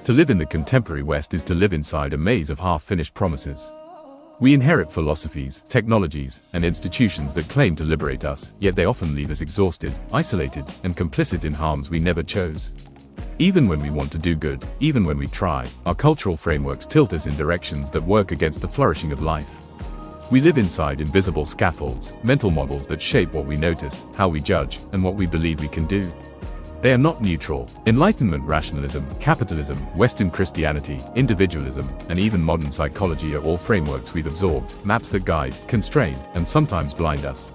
To live in the contemporary West is to live inside a maze of half-finished promises. We inherit philosophies, technologies, and institutions that claim to liberate us, yet they often leave us exhausted, isolated, and complicit in harms we never chose. Even when we want to do good, even when we try, our cultural frameworks tilt us in directions that work against the flourishing of life. We live inside invisible scaffolds, mental models that shape what we notice, how we judge, and what we believe we can do. They are not neutral. Enlightenment rationalism, capitalism, Western Christianity, individualism, and even modern psychology are all frameworks we've absorbed, maps that guide, constrain, and sometimes blind us.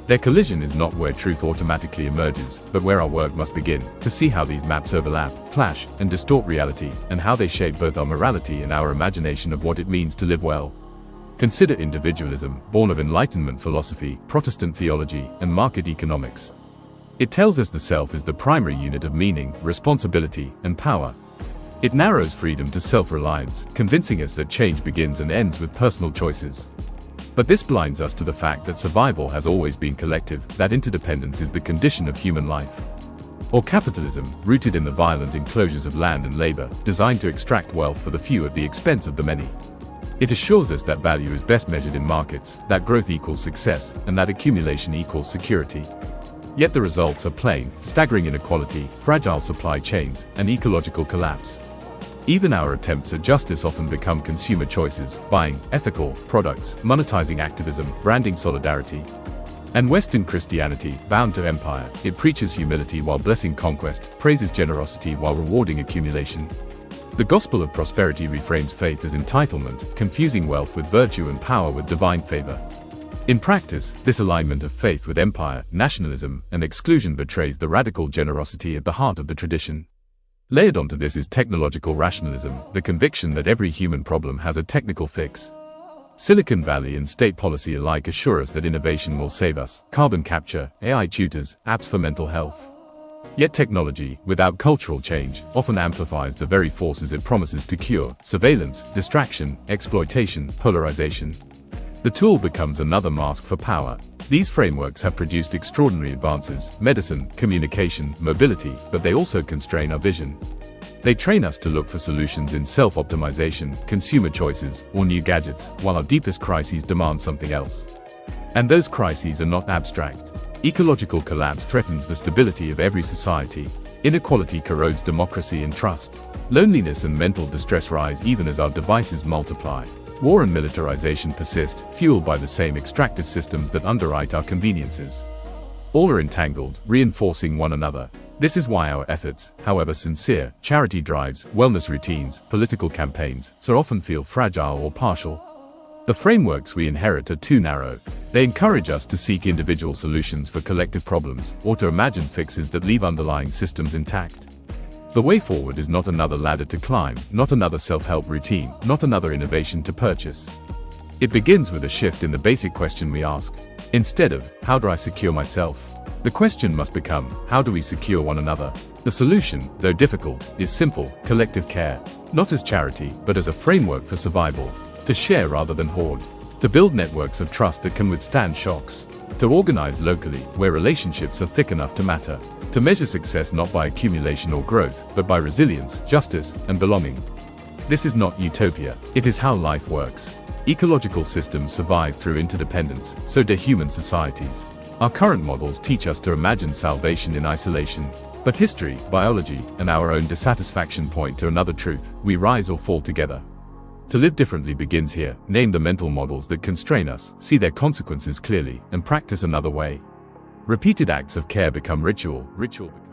Their collision is not where truth automatically emerges, but where our work must begin, to see how these maps overlap, clash, and distort reality, and how they shape both our morality and our imagination of what it means to live well. Consider individualism, born of Enlightenment philosophy, Protestant theology, and market economics. It tells us the self is the primary unit of meaning, responsibility, and power. It narrows freedom to self-reliance, convincing us that change begins and ends with personal choices. But this blinds us to the fact that survival has always been collective, that interdependence is the condition of human life. Or capitalism, rooted in the violent enclosures of land and labor, designed to extract wealth for the few at the expense of the many. It assures us that value is best measured in markets, that growth equals success, and that accumulation equals security. Yet the results are plain: staggering inequality, fragile supply chains, and ecological collapse. Even our attempts at justice often become consumer choices, buying ethical products, monetizing activism, branding solidarity. And Western Christianity, bound to empire, it preaches humility while blessing conquest, praises generosity while rewarding accumulation. The gospel of prosperity reframes faith as entitlement, confusing wealth with virtue and power with divine favor. In practice, this alignment of faith with empire, nationalism, and exclusion betrays the radical generosity at the heart of the tradition. Layered onto this is technological rationalism, the conviction that every human problem has a technical fix. Silicon Valley and state policy alike assure us that innovation will save us: carbon capture, AI tutors, apps for mental health. Yet technology, without cultural change, often amplifies the very forces it promises to cure: surveillance, distraction, exploitation, polarization. The tool becomes another mask for power. These frameworks have produced extraordinary advances: medicine, communication, mobility, but they also constrain our vision. They train us to look for solutions in self-optimization, consumer choices, or new gadgets, while our deepest crises demand something else. And those crises are not abstract. Ecological collapse threatens the stability of every society. Inequality corrodes democracy and trust. Loneliness and mental distress rise even as our devices multiply. War and militarization persist, fueled by the same extractive systems that underwrite our conveniences. All are entangled, reinforcing one another. This is why our efforts, however sincere, charity drives, wellness routines, political campaigns, so often feel fragile or partial. The frameworks we inherit are too narrow. They encourage us to seek individual solutions for collective problems, or to imagine fixes that leave underlying systems intact. The way forward is not another ladder to climb, not another self-help routine, not another innovation to purchase. It begins with a shift in the basic question we ask. Instead of, how do I secure myself? The question must become, how do we secure one another? The solution, though difficult, is simple: collective care. Not as charity, but as a framework for survival. To share rather than hoard. To build networks of trust that can withstand shocks. To organize locally, where relationships are thick enough to matter. To measure success not by accumulation or growth, but by resilience, justice, and belonging. This is not utopia. It is how life works. Ecological systems survive through interdependence, so do human societies. Our current models teach us to imagine salvation in isolation. But history, biology, and our own dissatisfaction point to another truth: we rise or fall together. To live differently begins here. Name the mental models that constrain us, see their consequences clearly, and practice another way. Repeated acts of care become ritual. Ritual becomes